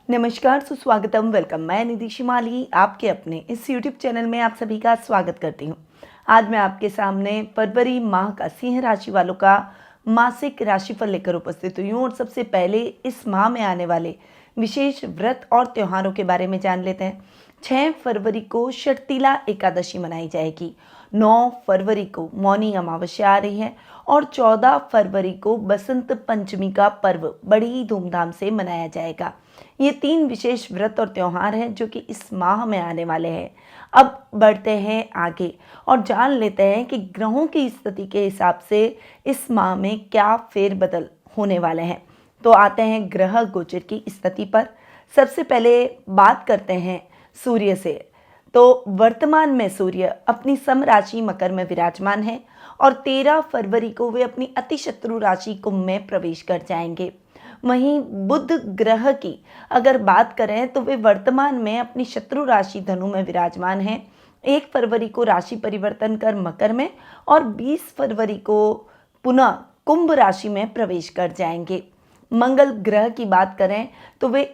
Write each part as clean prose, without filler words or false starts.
नमस्कार, सुस्वागतम, वेलकम। मैं निधि शिमाली आपके अपने इस YouTube चैनल में आप सभी का स्वागत करती हूँ। आज मैं आपके सामने फरवरी माह का सिंह राशि वालों का मासिक राशिफल लेकर उपस्थित हुई हूँ और सबसे पहले इस माह में आने वाले विशेष व्रत और त्योहारों के बारे में जान लेते हैं। 6 फरवरी को षटतिला एकादशी मनाई जाएगी। 9 फरवरी को मौनी अमावस्या आ रही है और 14 फरवरी को बसंत पंचमी का पर्व बड़ी धूमधाम से मनाया जाएगा। ये 3 विशेष व्रत और त्योहार हैं जो कि इस माह में आने वाले हैं। अब बढ़ते हैं आगे और जान लेते हैं कि ग्रहों की स्थिति के हिसाब से इस माह में क्या फेरबदल होने वाले हैं। तो आते हैं ग्रह गोचर की स्थिति पर। सबसे पहले बात करते हैं सूर्य से। तो वर्तमान में सूर्य अपनी सम राशि मकर में विराजमान है और 13 फरवरी को वे अपनी अतिशत्रु राशि कुंभ में प्रवेश कर जाएंगे। वहीं बुध ग्रह की अगर बात करें तो वे वर्तमान में अपनी शत्रु राशि धनु में विराजमान हैं। 1 फरवरी को राशि परिवर्तन कर मकर में और 20 फरवरी को पुनः कुंभ राशि में प्रवेश कर जाएंगे। मंगल ग्रह की बात करें तो वे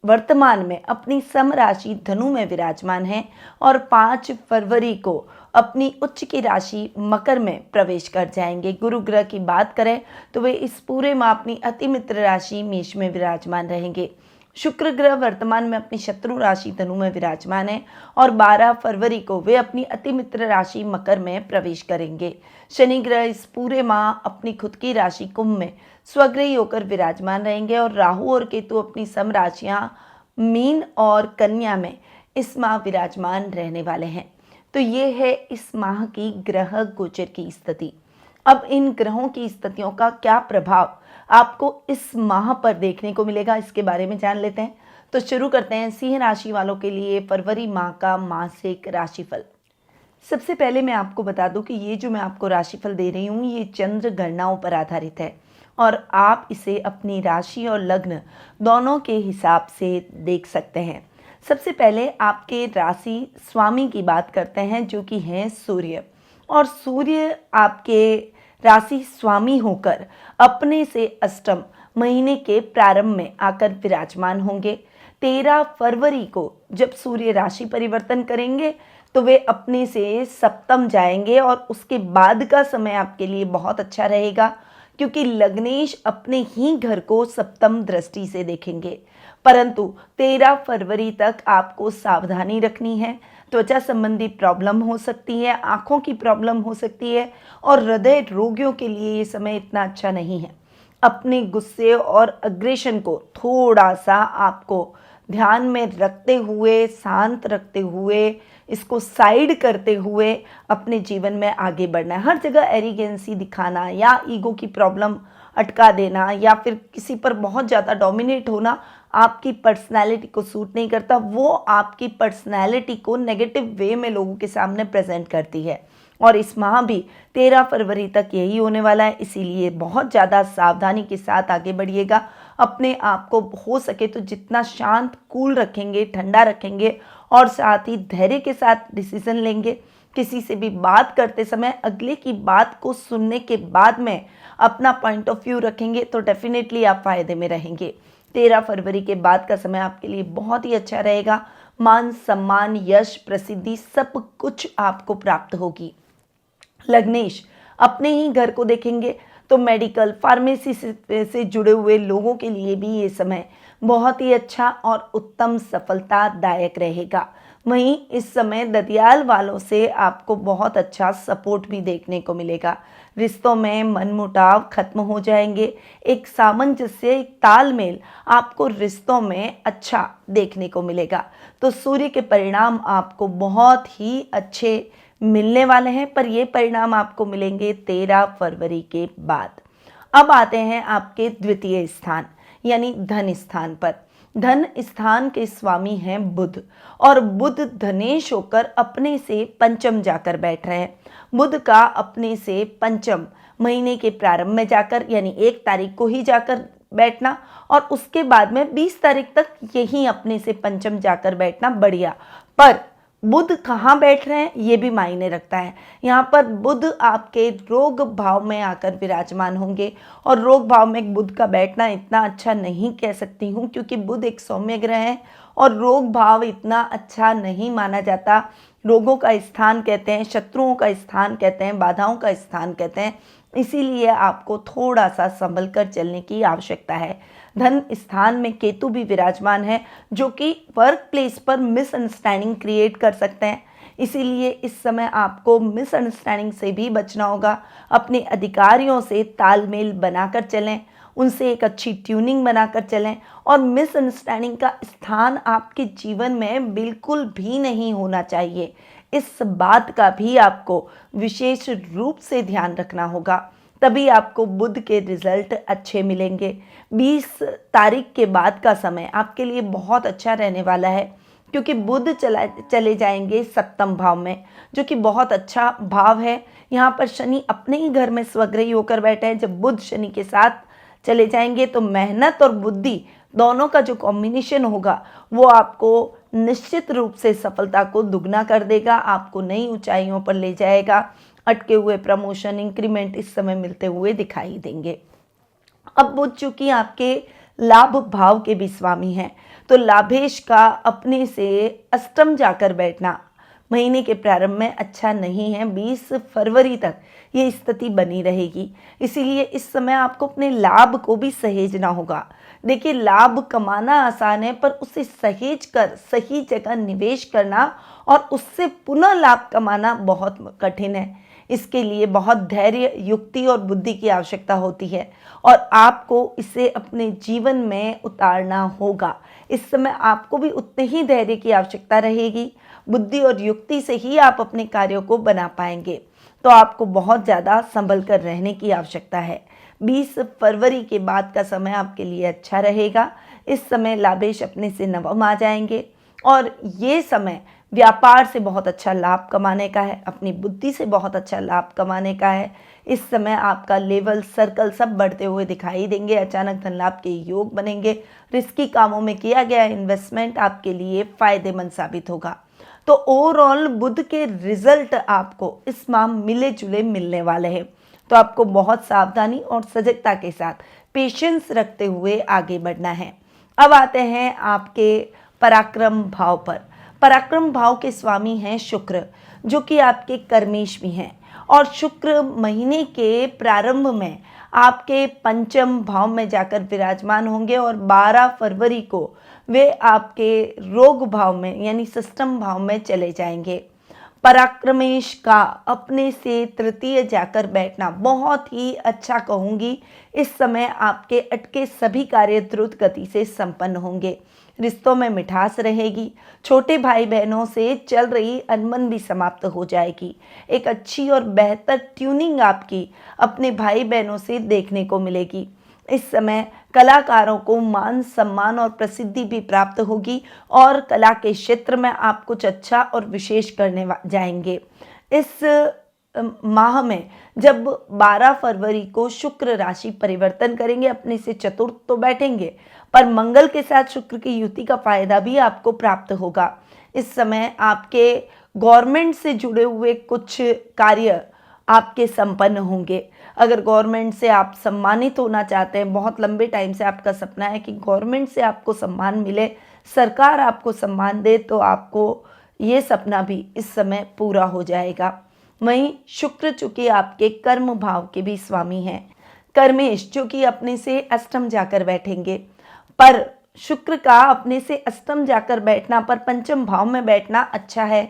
वर्तमान में अपनी सम राशि धनु में विराजमान हैं और 5 फरवरी को अपनी उच्च की राशि मकर में प्रवेश कर जाएंगे। गुरु ग्रह की बात करें तो वे इस पूरे माह अपनी अति मित्र राशि मेष में विराजमान रहेंगे। शुक्र ग्रह वर्तमान में अपनी शत्रु राशि धनु में विराजमान है और 12 फरवरी को वे अपनी अति मित्र राशि मकर में प्रवेश करेंगे। शनि ग्रह इस पूरे माह अपनी खुद की राशि कुंभ में स्वग्रही होकर विराजमान रहेंगे और राहु और केतु अपनी सम राशियां मीन और कन्या में इस माह विराजमान रहने वाले हैं। तो ये है इस माह की ग्रह गोचर की स्थिति। अब इन ग्रहों की स्थितियों का क्या प्रभाव आपको इस माह पर देखने को मिलेगा, इसके बारे में जान लेते हैं। तो शुरू करते हैं सिंह राशि वालों के लिए फरवरी माह का मासिक राशिफल। सबसे पहले मैं आपको बता दूं कि ये जो मैं आपको राशिफल दे रही हूँ ये चंद्र गणनाओं पर आधारित है और आप इसे अपनी राशि और लग्न दोनों के हिसाब से देख सकते हैं। सबसे पहले आपके राशि स्वामी की बात करते हैं जो कि हैं सूर्य, और सूर्य आपके राशि स्वामी होकर अपने से अष्टम महीने के प्रारंभ में आकर विराजमान होंगे। 13 फरवरी को जब सूर्य राशि परिवर्तन करेंगे तो वे अपने से सप्तम जाएंगे और उसके बाद का समय आपके लिए बहुत अच्छा रहेगा क्योंकि लग्नेश अपने ही घर को सप्तम दृष्टि से देखेंगे। परंतु 13 फरवरी तक आपको सावधानी रखनी है। त्वचा संबंधी प्रॉब्लम हो सकती है, आंखों की प्रॉब्लम हो सकती है और हृदय रोगियों के लिए ये समय इतना अच्छा नहीं है। अपने गुस्से और अग्रेशन को थोड़ा सा आपको ध्यान में रखते हुए, शांत रखते हुए, इसको साइड करते हुए अपने जीवन में आगे बढ़ना है। हर जगह एरिगेंसी दिखाना या ईगो की प्रॉब्लम अटका देना या फिर किसी पर बहुत ज़्यादा डोमिनेट होना आपकी पर्सनैलिटी को सूट नहीं करता। वो आपकी पर्सनैलिटी को नेगेटिव वे में लोगों के सामने प्रेजेंट करती है और इस माह भी 13 फरवरी तक यही होने वाला है। इसीलिए बहुत ज़्यादा सावधानी के साथ आगे बढ़िएगा। अपने आप को हो सके तो जितना शांत कूल रखेंगे, ठंडा रखेंगे और साथ ही धैर्य के साथ डिसीजन लेंगे। किसी से भी बात करते समय अगले की बात को सुनने के बाद में अपना पॉइंट ऑफ व्यू रखेंगे तो डेफिनेटली आप फायदे में रहेंगे। 13 फरवरी के बाद का समय आपके लिए बहुत ही अच्छा रहेगा। मान सम्मान, यश, प्रसिद्धि सब कुछ आपको प्राप्त होगी। लग्नेश अपने ही घर को देखेंगे तो मेडिकल, फार्मेसी से जुड़े हुए लोगों के लिए भी ये समय बहुत ही अच्छा और उत्तम सफलतादायक रहेगा। वहीं इस समय ददियाल वालों से आपको बहुत अच्छा सपोर्ट भी देखने को मिलेगा। रिश्तों में मनमुटाव खत्म हो जाएंगे। एक सामंजस्य, एक तालमेल आपको रिश्तों में अच्छा देखने को मिलेगा। तो सूर्य के परिणाम आपको बहुत ही अच्छे मिलने वाले हैं, पर ये परिणाम आपको मिलेंगे 13 फरवरी के बाद। अब आते हैं आपके द्वितीय स्थान यानी धन स्थान पर। धन स्थान के स्वामी हैं बुध और बुध धनेश होकर अपने से पंचम जाकर बैठ रहे हैं। बुध का अपने से पंचम महीने के प्रारंभ में जाकर यानी 1 तारीख को ही जाकर बैठना और उसके बाद में 20 तारीख तक यही अपने से पंचम जाकर बैठना बढ़िया। पर बुध कहाँ बैठ रहे हैं ये भी मायने रखता है। यहाँ पर बुध आपके रोग भाव में आकर विराजमान होंगे, और रोग भाव में बुध का बैठना इतना अच्छा नहीं कह सकती हूँ, क्योंकि बुध एक सौम्य ग्रह है और रोग भाव इतना अच्छा नहीं माना जाता। रोगों का स्थान कहते हैं, शत्रुओं का स्थान कहते हैं, बाधाओं का स्थान कहते हैं। इसीलिए आपको थोड़ा सा संभल कर चलने की आवश्यकता है। धन स्थान में केतु भी विराजमान है, जो कि वर्क प्लेस पर मिसअंडरस्टैंडिंग क्रिएट कर सकते हैं। इसीलिए इस समय आपको मिसअंडरस्टैंडिंग से भी बचना होगा। अपने अधिकारियों से तालमेल बनाकर चलें, उनसे एक अच्छी ट्यूनिंग बनाकर चलें, और मिसअंडरस्टैंडिंग का स्थान आपके जीवन में बिल्कुल भी नहीं होना चाहिए। इस बात का भी आपको विशेष रूप से ध्यान रखना होगा, तभी आपको बुध के रिजल्ट अच्छे मिलेंगे। 20 तारीख के बाद का समय आपके लिए बहुत अच्छा रहने वाला है, क्योंकि बुध चले जाएंगे सप्तम भाव में, जो कि बहुत अच्छा भाव है। यहाँ पर शनि अपने ही घर में स्वग्रही होकर बैठे हैं। जब बुध शनि के साथ चले जाएंगे तो मेहनत और बुद्धि दोनों का जो कॉम्बिनेशन होगा वो आपको निश्चित रूप से सफलता को दुगना कर देगा, आपको नई ऊंचाइयों पर ले जाएगा। अटके हुए प्रमोशन, इंक्रीमेंट इस समय मिलते हुए दिखाई देंगे। अब बुध चूंकि आपके लाभ भाव के भी स्वामी हैं, तो लाभेश का अपने से अष्टम जाकर बैठना महीने के प्रारंभ में अच्छा नहीं है। 20 फरवरी तक ये स्थिति बनी रहेगी। इसीलिए इस समय आपको अपने लाभ को भी सहेजना होगा। देखिए, लाभ कमाना आसान है, पर उसे सहेज कर सही जगह निवेश करना और उससे पुनः लाभ कमाना बहुत कठिन है। इसके लिए बहुत धैर्य, युक्ति और बुद्धि की आवश्यकता होती है, और आपको इसे अपने जीवन में उतारना होगा। इस समय आपको भी उतने ही धैर्य की आवश्यकता रहेगी। बुद्धि और युक्ति से ही आप अपने कार्यों को बना पाएंगे, तो आपको बहुत ज़्यादा संभल कर रहने की आवश्यकता है। 20 फरवरी के बाद का समय आपके लिए अच्छा रहेगा। इस समय लाभेश अपने से नवम आ जाएंगे, और ये समय व्यापार से बहुत अच्छा लाभ कमाने का है, अपनी बुद्धि से बहुत अच्छा लाभ कमाने का है। इस समय आपका लेवल, सर्कल सब बढ़ते हुए दिखाई देंगे। अचानक धन लाभ के योग बनेंगे। रिस्की कामों में किया गया इन्वेस्टमेंट आपके लिए फायदेमंद साबित होगा। तो ओवरऑल बुध के रिजल्ट आपको इस माह मिले जुले मिलने वाले हैं। तो आपको बहुत सावधानी और सजगता के साथ पेशेंस रखते हुए आगे बढ़ना है। अब आते हैं आपके पराक्रम भाव पर। पराक्रम भाव के स्वामी हैं शुक्र, जो कि आपके कर्मेश भी हैं, और शुक्र महीने के प्रारंभ में आपके पंचम भाव में जाकर विराजमान होंगे, और 12 फरवरी को वे आपके रोग भाव में यानी षष्ठम भाव में चले जाएंगे। पराक्रमेश का अपने से तृतीय जाकर बैठना बहुत ही अच्छा कहूँगी। इस समय आपके अटके सभी कार्य द्रुत गति से संपन्न होंगे। रिश्तों में मिठास रहेगी। छोटे भाई बहनों से चल रही अनबन भी समाप्त हो जाएगी। एक अच्छी और बेहतर ट्यूनिंग आपकी अपने भाई बहनों से देखने को मिलेगी। इस समय कलाकारों को मान सम्मान और प्रसिद्धि भी प्राप्त होगी, और कला के क्षेत्र में आप कुछ अच्छा और विशेष करने जाएंगे। इस माह में जब 12 फरवरी को शुक्र राशि परिवर्तन करेंगे, अपने से चतुर्थ तो बैठेंगे, पर मंगल के साथ शुक्र की युति का फायदा भी आपको प्राप्त होगा। इस समय आपके गवर्नमेंट से जुड़े हुए कुछ कार्य आपके संपन्न होंगे। अगर गवर्नमेंट से आप सम्मानित होना चाहते हैं, बहुत लंबे टाइम से आपका सपना है कि गवर्नमेंट से आपको सम्मान मिले, सरकार आपको सम्मान दे, तो आपको ये सपना भी इस समय पूरा हो जाएगा। वहीं शुक्र चूंकि आपके कर्म भाव के भी स्वामी हैं, कर्मेश जो कि अपने से अष्टम जाकर बैठेंगे, पर शुक्र का अपने से अष्टम जाकर बैठना पर पंचम भाव में बैठना अच्छा है।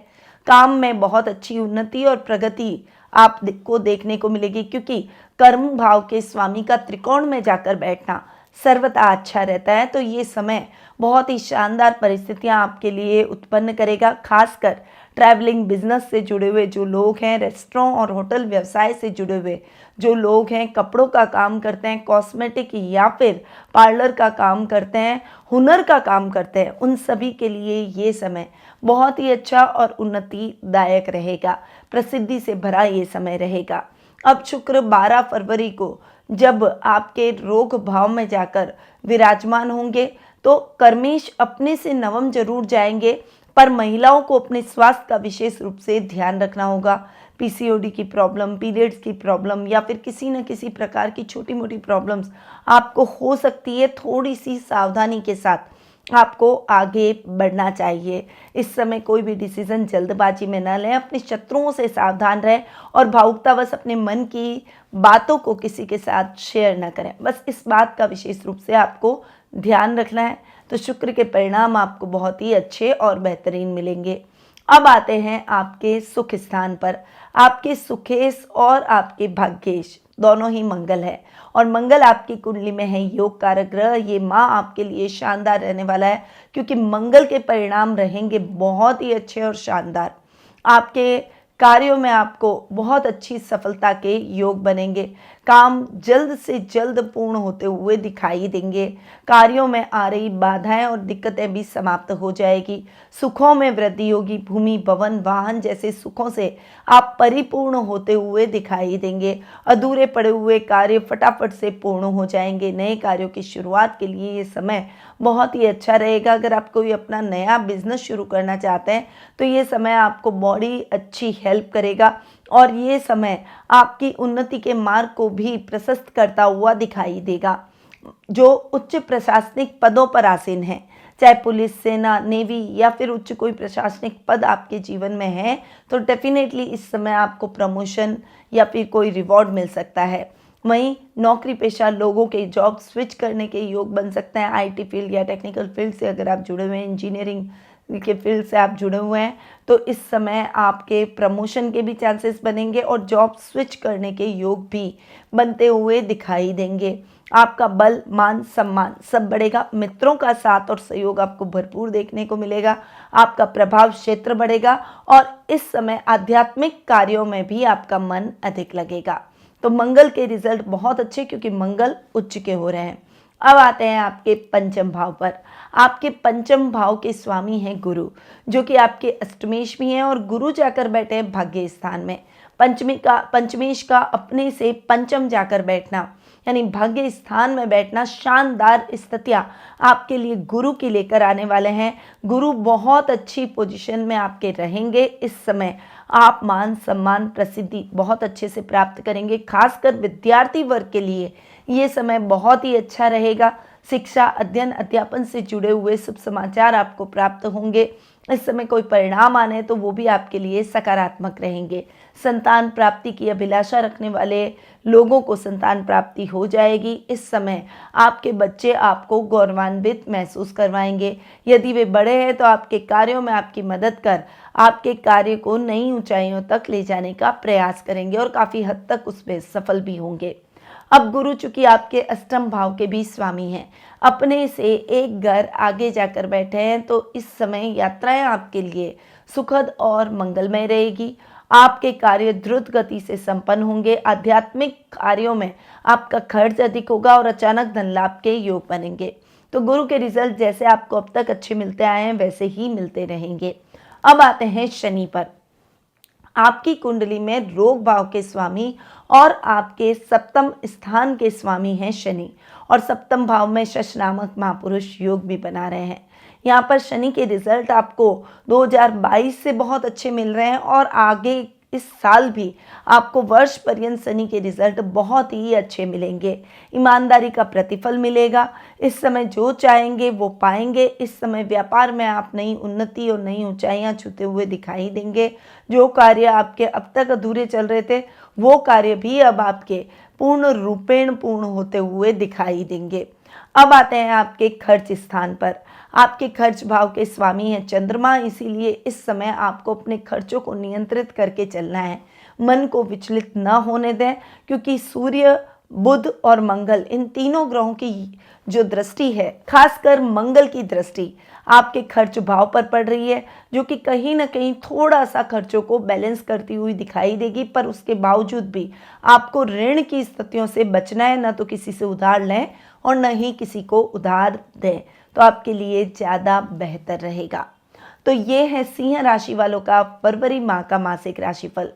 काम में बहुत अच्छी उन्नति और प्रगति आपको देखने को मिलेगी, क्योंकि कर्म भाव के स्वामी का त्रिकोण में जाकर बैठना सर्वथा अच्छा रहता है। तो ये समय बहुत ही शानदार परिस्थितियां आपके लिए उत्पन्न करेगा। खासकर ट्रैवलिंग बिजनेस से जुड़े हुए जो लोग हैं, रेस्टोरेंट और होटल व्यवसाय से जुड़े हुए जो लोग हैं, कपड़ों का काम करते हैं, कॉस्मेटिक या फिर पार्लर का काम करते हैं, हुनर का काम करते हैं, उन सभी के लिए ये समय बहुत ही अच्छा और उन्नतिदायक रहेगा। प्रसिद्धि से भरा ये समय रहेगा। अब शुक्र 12 फरवरी को जब आपके रोग भाव में जाकर विराजमान होंगे, तो कर्मेश अपने से नवम जरूर जाएंगे, पर महिलाओं को अपने स्वास्थ्य का विशेष रूप से ध्यान रखना होगा। पीसीओडी की प्रॉब्लम, पीरियड्स की प्रॉब्लम या फिर किसी न किसी प्रकार की छोटी मोटी प्रॉब्लम्स आपको हो सकती है। थोड़ी सी सावधानी के साथ आपको आगे बढ़ना चाहिए। इस समय कोई भी डिसीजन जल्दबाजी में न लें, अपने शत्रुओं से सावधान रहें और भावुकतावश अपने मन की बातों को किसी के साथ शेयर न करें। बस इस बात का विशेष रूप से आपको ध्यान रखना है। तो शुक्र के परिणाम आपको बहुत ही अच्छे और बेहतरीन मिलेंगे। अब आते हैं आपके सुख स्थान पर। आपके सुखेश और आपके भाग्येश दोनों ही मंगल है और मंगल आपकी कुंडली में है योग कारक ग्रह। ये माह आपके लिए शानदार रहने वाला है क्योंकि मंगल के परिणाम रहेंगे बहुत ही अच्छे और शानदार। आपके कार्यों में आपको बहुत अच्छी सफलता के योग बनेंगे। काम जल्द से जल्द पूर्ण होते हुए दिखाई देंगे। कार्यों में आ रही बाधाएं और दिक्कतें भी समाप्त हो जाएगी। सुखों में वृद्धि होगी। भूमि, भवन, वाहन जैसे सुखों से आप परिपूर्ण होते हुए दिखाई देंगे। अधूरे पड़े हुए कार्य फटाफट से पूर्ण हो जाएंगे। नए कार्यों की शुरुआत के लिए ये समय बहुत ही अच्छा रहेगा। अगर आप कोई अपना नया बिजनेस शुरू करना चाहते हैं तो ये समय आपको बड़ी अच्छी हेल्प करेगा और ये समय आपकी उन्नति के मार्ग को भी प्रशस्त करता हुआ दिखाई देगा। जो उच्च प्रशासनिक पदों पर आसीन हैं, चाहे पुलिस, सेना, नेवी या फिर उच्च कोई प्रशासनिक पद आपके जीवन में है, तो डेफिनेटली इस समय आपको प्रमोशन या फिर कोई रिवॉर्ड मिल सकता है। वहीं नौकरी पेशा लोगों के जॉब स्विच करने के योग बन सकते हैं। आईटी फील्ड या टेक्निकल फील्ड से अगर आप जुड़े हुए हैं, इंजीनियरिंग के फील्ड से आप जुड़े हुए हैं, तो इस समय आपके प्रमोशन के भी चांसेस बनेंगे और जॉब स्विच करने के योग भी बनते हुए दिखाई देंगे। आपका बल, मान, सम्मान सब बढ़ेगा। मित्रों का साथ और सहयोग आपको भरपूर देखने को मिलेगा। आपका प्रभाव क्षेत्र बढ़ेगा और इस समय आध्यात्मिक कार्यों में भी आपका मन अधिक लगेगा। तो मंगल के रिजल्ट बहुत अच्छे क्योंकि मंगल उच्च के हो रहे हैं। अब आते हैं आपके पंचम भाव पर। आपके पंचम भाव के स्वामी हैं गुरु, जो कि आपके अष्टमेश भी हैं और गुरु जाकर बैठे हैं भाग्य स्थान में। पंचमेश का अपने से पंचम जाकर बैठना यानी भाग्य स्थान में बैठना शानदार स्थितियां आपके लिए गुरु की लेकर आने वाले हैं। गुरु बहुत अच्छी पोजीशन में आपके रहेंगे। इस समय आप मान, सम्मान, प्रसिद्धि बहुत अच्छे से प्राप्त करेंगे। खासकर विद्यार्थी वर्ग के लिए ये समय बहुत ही अच्छा रहेगा। शिक्षा, अध्ययन, अध्यापन से जुड़े हुए शुभ समाचार आपको प्राप्त होंगे। इस समय कोई परिणाम आने हैं तो वो भी आपके लिए सकारात्मक रहेंगे। संतान प्राप्ति की अभिलाषा रखने वाले लोगों को संतान प्राप्ति हो जाएगी। इस समय आपके बच्चे आपको गौरवान्वित महसूस करवाएंगे। यदि वे बड़े हैं तो आपके कार्यों में आपकी मदद कर आपके कार्य को नई ऊंचाइयों तक ले जाने का प्रयास करेंगे और काफ़ी हद तक उसमें सफल भी होंगे। अब गुरु चूंकि आपके अष्टम भाव के भी स्वामी हैं, अपने से एक घर आगे जाकर बैठे हैं, तो इस समय यात्राएं आपके लिए सुखद और मंगलमय रहेगी। आपके कार्य द्रुत गति से संपन्न होंगे। आध्यात्मिक कार्यों में आपका खर्च अधिक होगा और अचानक धन लाभ के योग बनेंगे। तो गुरु के रिजल्ट जैसे आपको अब तक अच्छे मिलते आए हैं वैसे ही मिलते रहेंगे। अब आते हैं शनि पर। आपकी कुंडली में रोग भाव के स्वामी और आपके सप्तम स्थान के स्वामी हैं शनि और सप्तम भाव में शश नामक महापुरुष योग भी बना रहे हैं। यहाँ पर शनि के रिजल्ट आपको 2022 से बहुत अच्छे मिल रहे हैं और आगे इस साल भी आपको वर्ष पर्यंत शनि के रिजल्ट बहुत ही अच्छे मिलेंगे। ईमानदारी का प्रतिफल मिलेगा। इस समय जो चाहेंगे वो पाएंगे। इस समय व्यापार में आप नई उन्नति और नई ऊंचाइयां छूते हुए दिखाई देंगे। जो कार्य आपके अब तक अधूरे चल रहे थे वो कार्य भी अब आपके पूर्ण रूपेण पूर्ण होते हुए दिखाई देंगे। अब आते हैं आपके खर्च स्थान पर। आपके खर्च भाव के स्वामी हैं चंद्रमा, इसीलिए इस समय आपको अपने खर्चों को नियंत्रित करके चलना है। मन को विचलित न होने दें क्योंकि सूर्य, बुध और मंगल इन तीनों ग्रहों की जो दृष्टि है, खासकर मंगल की दृष्टि आपके खर्च भाव पर पड़ रही है, जो कि कहीं ना कहीं थोड़ा सा खर्चों को बैलेंस करती हुई दिखाई देगी। पर उसके बावजूद भी आपको ऋण की स्थितियों से बचना है। न तो किसी से उधार लें और न ही किसी को उधार दें, तो आपके लिए ज़्यादा बेहतर रहेगा। तो ये है सिंह राशि वालों का फरवरी माह का मासिक राशिफल।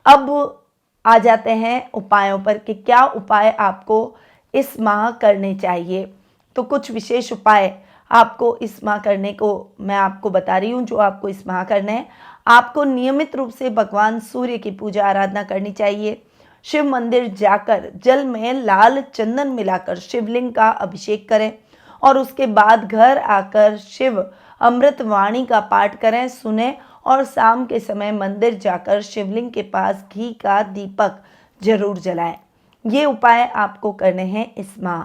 अब आ जाते हैं उपायों पर कि क्या उपाय आपको इस माह करने चाहिए। तो कुछ विशेष उपाय आपको इस माह करने को मैं आपको बता रही हूँ, जो आपको इस माह करना है। आपको नियमित रूप से भगवान सूर्य की पूजा आराधना करनी चाहिए। शिव मंदिर जाकर जल में लाल चंदन मिलाकर शिवलिंग का अभिषेक करें और उसके बाद घर आकर शिव अमृत वाणी का पाठ करें, सुने और शाम के समय मंदिर जाकर शिवलिंग के पास घी का दीपक जरूर जलाएं। ये उपाय आपको करने हैं इस माह।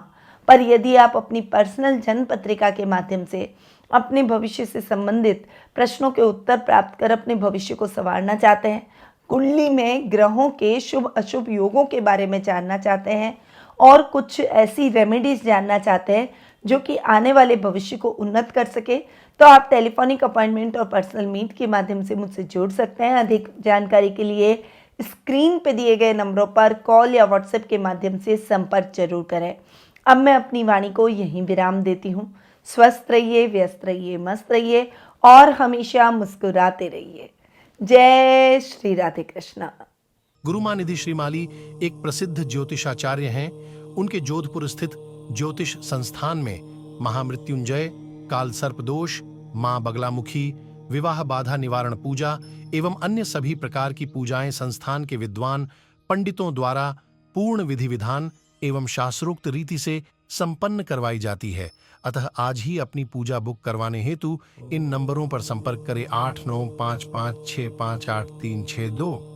पर यदि आप अपनी पर्सनल जन्म पत्रिका के माध्यम से अपने भविष्य से संबंधित प्रश्नों के उत्तर प्राप्त कर अपने भविष्य को संवारना चाहते हैं, कुंडली में ग्रहों के शुभ अशुभ योगों के बारे में जानना चाहते हैं और कुछ ऐसी रेमेडीज जानना चाहते हैं जो कि आने वाले भविष्य को उन्नत कर सके, तो आप टेलीफोनिक अपॉइंटमेंट और पर्सनल मीट के माध्यम से मुझसे जुड़ सकते हैं। अधिक जानकारी के लिए स्क्रीन पे दिए गए नंबरों पर कॉल या व्हाट्सएप के माध्यम से संपर्क जरूर करें। अब मैं अपनी वाणी को यहीं विराम देती हूँ। स्वस्थ रहिए, व्यस्त रहिए, मस्त रहिए और हमेशा मुस्कुराते रहिए। जय श्री राधे कृष्णा। गुरुमां निधि श्रीमाली एक प्रसिद्ध ज्योतिषाचार्य हैं। उनके जोधपुर स्थित ज्योतिष संस्थान में महामृत्युंजय, काल सर्प दोष, मां बगलामुखी, विवाह बाधा निवारण पूजा एवं अन्य सभी प्रकार की पूजाएं संस्थान के विद्वान पंडितों द्वारा पूर्ण विधि विधान एवं शास्त्रोक्त रीति से संपन्न करवाई जाती है। अतः आज ही अपनी पूजा बुक करवाने हेतु इन नंबरों पर संपर्क करें 8955658362।